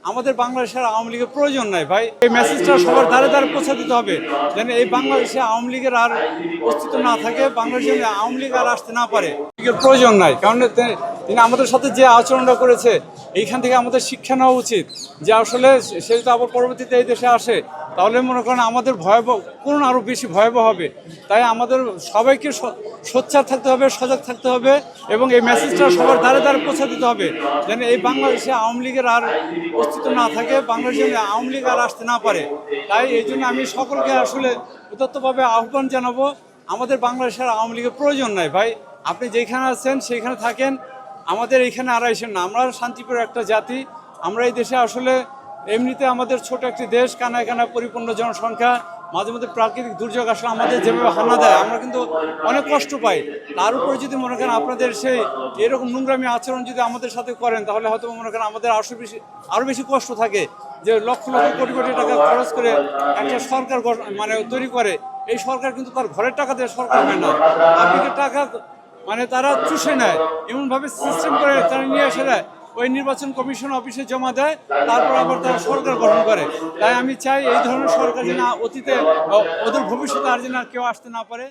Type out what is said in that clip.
আমাদের বাংলাদেশের আওয়ামী লীগের প্রয়োজন নাই ভাই। এই মেসেজটা সবার দ্বারে দ্বারে পৌঁছে দিতে হবে, যেন এই বাংলাদেশে আওয়ামী লীগের আর অস্তিত্ব না থাকে, বাংলাদেশে আওয়ামী লীগ আর আসতে না পারে। লীগের প্রয়োজন নাই, কারণ তিনি আমাদের সাথে যে আচরণটা করেছে এইখান থেকে আমাদের শিক্ষা নেওয়া উচিত যে আসলে সে যদি আবার পরবর্তীতে এই দেশে আসে তাহলে মনে করেন আমাদের ভয়াবহ করুন আরও বেশি ভয়াবহ হবে। তাই আমাদের সবাইকে সোচ্চার থাকতে হবে, সজাগ থাকতে হবে এবং এই মেসেজটা সবার দ্বারে দ্বারে পৌঁছে দিতে হবে, যেন এই বাংলাদেশে আওয়ামী লীগের আর অস্তিত্ব না থাকে, বাংলাদেশে আওয়ামী লীগ আর আসতে না পারে। তাই এই জন্য আমি সকলকে আসলে উদাত্তভাবে আহ্বান জানাবো, আমাদের বাংলাদেশের আওয়ামী লীগের প্রয়োজন নাই ভাই। আপনি যেখানে আছেন সেইখানে থাকেন, আমাদের এইখানে আর আইসেন না। আমরা শান্তিপ্রিয় একটা জাতি, আমরা এই দেশে আসলে এমনিতে আমাদের ছোট একটি দেশ, কানায় কানায় পরিপূর্ণ জনসংখ্যা, মাঝে মধ্যে প্রাকৃতিক দুর্যোগ আসলে আমাদের যেভাবে হানা দেয় আমরা কিন্তু অনেক কষ্ট পাই। তার উপরে যদি মনে করেন আপনাদের সেই এরকম নোংরামি আচরণ যদি আমাদের সাথে করেন তাহলে হয়তো মনে করেন আমাদের আরও বেশি কষ্ট থাকে যে লক্ষ লক্ষ কোটি কোটি টাকা খরচ করে একটা সরকার মানে তৈরি করে। এই সরকার কিন্তু তার ঘরের টাকা দিয়ে সরকার হয় না, পাবলিকের টাকা মানে তারা চুষে নেয়, এমনভাবে সিস্টেম করে তারা নিয়ে এসে দেয়, ওই নির্বাচন কমিশন অফিসে জমা দেয়, তারপর আবার তারা সরকার গঠন করে। তাই আমি চাই এই ধরনের সরকার যেন অতীতে ওদের ভবিষ্যতে আর যেন কেউ আসতে না পারে।